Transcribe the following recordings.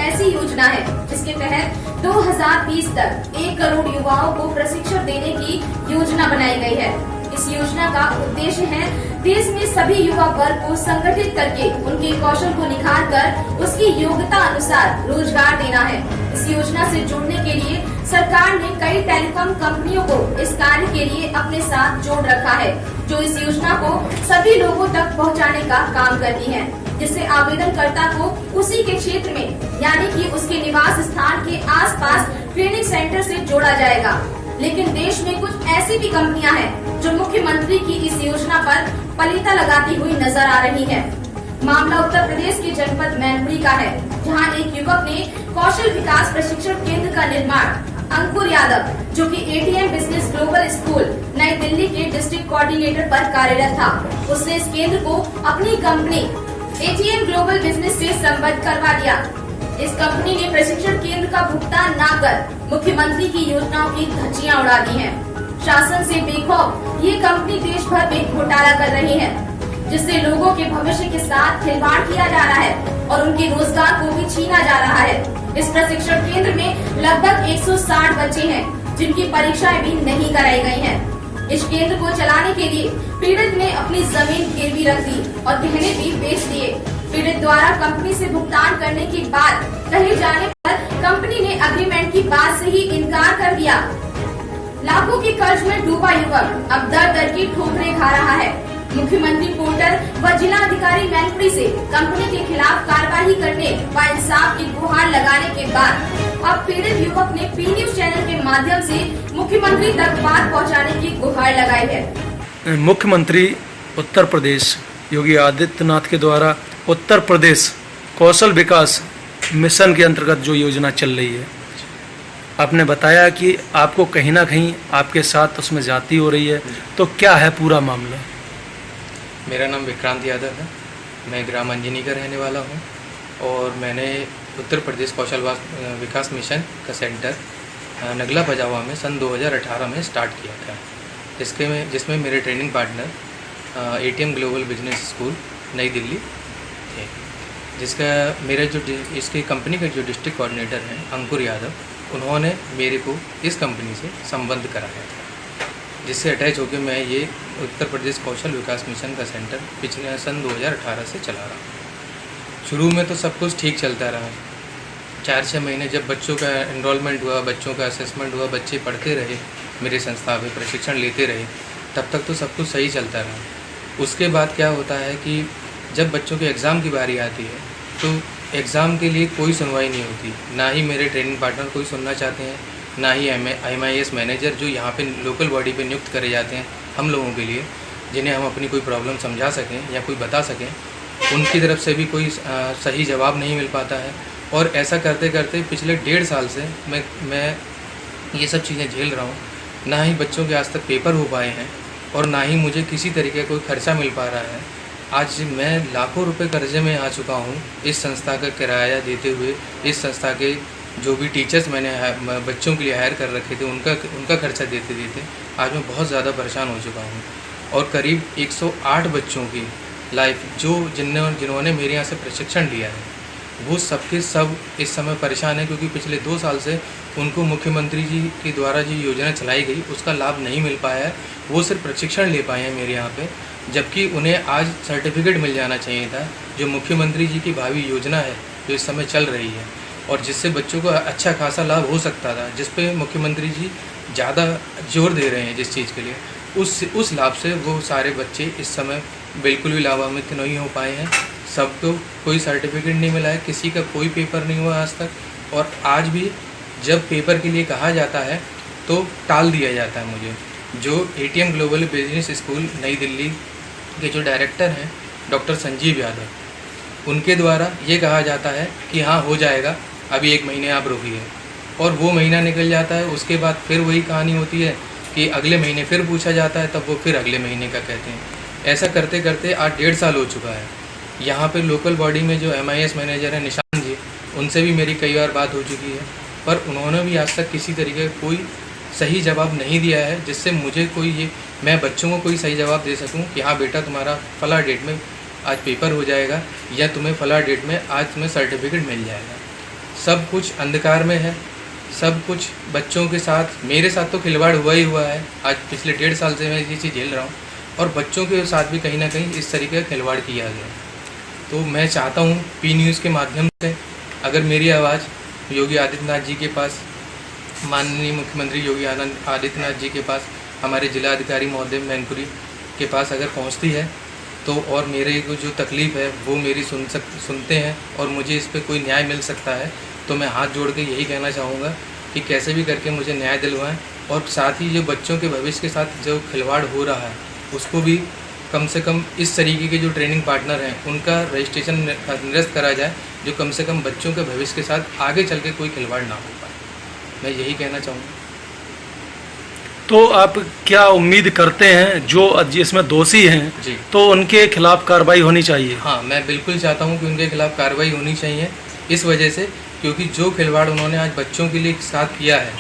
ऐसी योजना है जिसके तहत 2030 तक 1 करोड़ युवाओं को प्रशिक्षण देने की योजना बनाई गई है। इस योजना का उद्देश्य है देश में सभी युवा वर्ग को संगठित करके उनके कौशल को निखार कर उसकी योग्यता अनुसार रोजगार देना है। इस योजना से जुड़ने के लिए सरकार ने कई टेलीकॉम कंपनियों को इस कार्य के लिए अपने साथ जोड़ रखा है, जो इस योजना को सभी लोगों तक पहुंचाने का काम करती है, जिससे आवेदनकर्ता को उसी के क्षेत्र में यानी कि उसके निवास स्थान के आसपास ट्रेनिंग सेंटर से जोड़ा जाएगा। लेकिन देश में कुछ ऐसी भी कंपनियां हैं जो मुख्यमंत्री की इस योजना पर पलीता लगाती हुई नजर आ रही है। मामला उत्तर प्रदेश के जनपद मैनपुरी का है, जहां एक युवक ने कौशल विकास प्रशिक्षण केंद्र का निर्माण अंकुर यादव, जो कि एटीएम बिजनेस ग्लोबल स्कूल नई दिल्ली के डिस्ट्रिक्ट कोऑर्डिनेटर पर कार्यरत था, उसने इस केंद्र को अपनी कंपनी एटीएम ग्लोबल बिजनेस से संबद्ध करवा दिया। इस कंपनी ने प्रशिक्षण केंद्र का भुगतान न कर मुख्यमंत्री की योजनाओं की धज्जियां उड़ा दी हैं। शासन से बेखौफ ये कंपनी देश भर में घोटाला कर रही है, जिससे लोगों के भविष्य के साथ खिलवाड़ किया जा रहा है और उनके रोजगार को भी छीना जा रहा है। इस प्रशिक्षण केंद्र में लगभग 160 बच्चे हैं, जिनकी परीक्षाएं भी नहीं कराई गई हैं। इस केंद्र को चलाने के लिए पीड़ित ने अपनी जमीन गिरवी रख दी और गहने भी बेच दिए। पीड़ित द्वारा कंपनी से भुगतान करने के बाद कहे जाने पर कंपनी ने एग्रीमेंट की बात से ही इनकार कर दिया। लाखों के कर्ज में डूबा युवक अब दर दर की ठोकरें खा रहा है। मुख्यमंत्री पोर्टल व जिला अधिकारी मैनपुरी से कंपनी के खिलाफ कार्रवाई करने व इंसाफ की गुहार लगाने के बाद अब पीड़ित युवक ने पी न्यूज चैनल के माध्यम से मुख्यमंत्री तक बात पहुंचाने की गुहार लगाई है। मुख्यमंत्री उत्तर प्रदेश योगी आदित्यनाथ के द्वारा उत्तर प्रदेश कौशल विकास मिशन के अंतर्गत जो योजना चल रही है, आपने बताया कि आपको कहीं ना कहीं आपके साथ उसमें जाती हो रही है, तो क्या है पूरा मामला? मेरा नाम विक्रांत यादव है, मैं ग्राम अंजनी का रहने वाला हूं और मैंने उत्तर प्रदेश कौशल विकास मिशन का सेंटर नगला पजावा में सन 2018 में स्टार्ट किया था, जिसमें मेरे training partner ATM global business school नई दिल्ली थे, जिसका मेरे जो इसकी कंपनी का जो डिस्ट्रिक्ट कोऑर्डिनेटर हैं अंकुर यादव, उन्होंने मेरे को इस कंपनी से संबंध कराया था, जिससे अटैच होकर मैं ये उत्तर प्रदेश कौशल विकास मिशन का सेंटर पिछले सन 2018 से चला रहा हूँ। शुरू में तो सब कुछ ठीक चलता रहा, 4-6 महीने जब बच्चों का एनरोलमेंट हुआ, बच्चों का असेसमेंट हुआ, बच्चे पढ़ते रहे, मेरे संस्था में प्रशिक्षण लेते रहे, तब तक तो सब कुछ सही चलता रहा। उसके बाद क्या होता है कि जब बच्चों के एग्ज़ाम की बारी आती है तो एग्ज़ाम के लिए कोई सुनवाई नहीं होती, ना ही मेरे ट्रेनिंग पार्टनर कोई सुनना चाहते हैं, ना ही MIS मैनेजर जो यहाँ पे लोकल बॉडी पे नियुक्त करे जाते हैं हम लोगों के लिए, जिन्हें हम अपनी कोई प्रॉब्लम समझा सकें या कोई बता सकें, उनकी तरफ से भी कोई सही जवाब नहीं मिल पाता है। और ऐसा करते करते पिछले 1.5 साल से मैं ये सब चीज़ें झेल रहा हूँ। ना ही बच्चों के आज तक पेपर हो पाए हैं और ना ही मुझे किसी तरीके का कोई खर्चा मिल पा रहा है। आज मैं लाखों रुपए कर्जे में आ चुका हूँ इस संस्था का किराया देते हुए, इस संस्था के जो भी टीचर्स मैंने बच्चों के लिए हायर कर रखे थे उनका खर्चा देते देते आज मैं बहुत ज़्यादा परेशान हो चुका हूँ। और करीब 108 बच्चों की लाइफ जिन्होंने मेरे यहाँ से प्रशिक्षण लिया है, वो सबके सब इस समय परेशान है, क्योंकि पिछले 2 साल से उनको मुख्यमंत्री जी के द्वारा जो योजना चलाई गई उसका लाभ नहीं मिल पाया है। वो सिर्फ प्रशिक्षण ले पाए हैं मेरे यहाँ पे, जबकि उन्हें आज सर्टिफिकेट मिल जाना चाहिए था, जो मुख्यमंत्री जी की भावी योजना है जो इस समय चल रही है और जिससे बच्चों को अच्छा खासा लाभ हो सकता था, जिस पे मुख्यमंत्री जी ज़्यादा जोर दे रहे हैं जिस चीज़ के लिए, उस लाभ से वो सारे बच्चे इस समय बिल्कुल भी लाभान्वित नहीं हो पाए हैं। सबको कोई सर्टिफिकेट नहीं मिला है, किसी का कोई पेपर नहीं हुआ आज तक। और आज भी जब पेपर के लिए कहा जाता है तो टाल दिया जाता है मुझे। जो एटीएम ग्लोबल बिजनेस स्कूल नई दिल्ली के जो डायरेक्टर हैं डॉक्टर संजीव यादव, उनके द्वारा ये कहा जाता है कि हाँ हो जाएगा, अभी 1 महीने आप रुकिए, और वो महीना निकल जाता है। उसके बाद फिर वही कहानी होती है कि अगले महीने फिर पूछा जाता है, तब वो फिर अगले महीने का कहते हैं। ऐसा करते करते आज 1.5 साल हो चुका है। यहाँ पे लोकल बॉडी में जो MIS मैनेजर है निशान जी, उनसे भी मेरी कई बार बात हो चुकी है, पर उन्होंने भी आज तक किसी तरीके का कोई सही जवाब नहीं दिया है, जिससे मुझे मैं बच्चों को कोई सही जवाब दे सकूं कि हाँ बेटा तुम्हारा फला डेट में आज पेपर हो जाएगा या तुम्हें फला डेट में आज तुम्हें सर्टिफिकेट मिल जाएगा। सब कुछ अंधकार में है, सब कुछ बच्चों के साथ, मेरे साथ तो खिलवाड़ हुआ ही हुआ है। आज पिछले 1.5 साल से मैं ये चीज़ झेल रहा हूँ और बच्चों के साथ भी कहीं ना कहीं इस तरीके का खिलवाड़ किया गया। तो मैं चाहता हूँ पी न्यूज़ के माध्यम से अगर मेरी आवाज़ योगी आदित्यनाथ जी के पास, माननीय मुख्यमंत्री योगी आदित्यनाथ जी के पास, हमारे जिला अधिकारी महोदय मैनपुरी के पास अगर पहुँचती है तो और मेरे को जो तकलीफ़ है वो मेरी सुनते हैं और मुझे इस पर कोई न्याय मिल सकता है, तो मैं हाथ जोड़ के यही कहना चाहूँगा कि कैसे भी करके मुझे न्याय दिलवाएं। और साथ ही जो बच्चों के भविष्य के साथ जो खिलवाड़ हो रहा है उसको भी कम से कम इस तरीके के जो ट्रेनिंग पार्टनर हैं उनका रजिस्ट्रेशन निरस्त करा जाए, जो कम से कम बच्चों के भविष्य के साथ आगे चल के कोई खिलवाड़ ना हो पाए। मैं यही कहना चाहूँगा। तो आप क्या उम्मीद करते हैं जो इसमें दोषी हैं जी, तो उनके खिलाफ कार्रवाई होनी चाहिए? हाँ, मैं बिल्कुल चाहता हूँ कि उनके खिलाफ कार्रवाई होनी चाहिए, इस वजह से क्योंकि जो खिलवाड़ उन्होंने आज बच्चों के लिए साथ किया है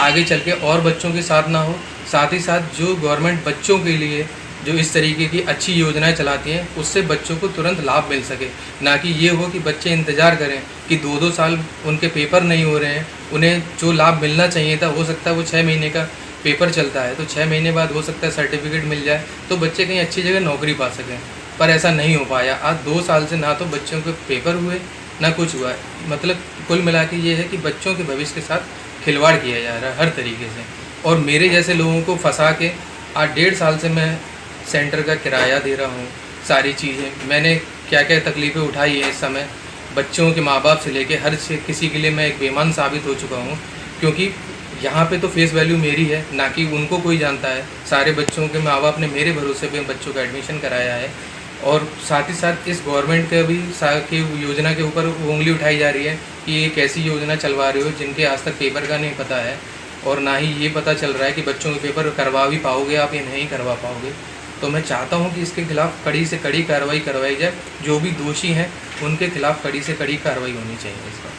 आगे चल के और बच्चों के साथ ना हो। साथ ही साथ जो गवर्नमेंट बच्चों के लिए जो इस तरीके की अच्छी योजनाएं चलाती हैं उससे बच्चों को तुरंत लाभ मिल सके, ना कि ये हो कि बच्चे इंतज़ार करें कि 2-2 साल उनके पेपर नहीं हो रहे हैं। उन्हें जो लाभ मिलना चाहिए था, हो सकता है वो 6 महीने का पेपर चलता है तो 6 महीने बाद हो सकता है सर्टिफिकेट मिल जाए तो बच्चे कहीं अच्छी जगह नौकरी पा सकें, पर ऐसा नहीं हो पाया। आज 2 साल से ना तो बच्चों के पेपर हुए ना कुछ हुआ है। मतलब कुल मिला के ये है कि बच्चों के भविष्य के साथ खिलवाड़ किया जा रहा है हर तरीके से। और मेरे जैसे लोगों को फंसा के आज 1.5 साल से मैं सेंटर का किराया दे रहा हूँ, सारी चीज़ें मैंने क्या क्या तकलीफ़ें उठाई है इस समय, बच्चों के माँ बाप से लेके हर किसी के लिए मैं एक बेईमान साबित हो चुका हूँ। क्योंकि यहाँ पे तो फेस वैल्यू मेरी है, ना कि उनको कोई जानता है। सारे बच्चों के माँ बाप ने मेरे भरोसे पे बच्चों का एडमिशन कराया है। और साथ ही साथ इस गवर्नमेंट के भी की योजना के ऊपर उंगली उठाई जा रही है कि ये कैसी योजना चलवा रहे हो जिनके आज तक पेपर का नहीं पता है और ना ही ये पता चल रहा है कि बच्चों के पेपर करवा भी पाओगे आप या नहीं करवा पाओगे। तो मैं चाहता हूँ कि इसके खिलाफ कड़ी से कड़ी कार्रवाई करवाई जाए, जो भी दोषी हैं उनके खिलाफ कड़ी से कड़ी कार्रवाई होनी चाहिए इसका।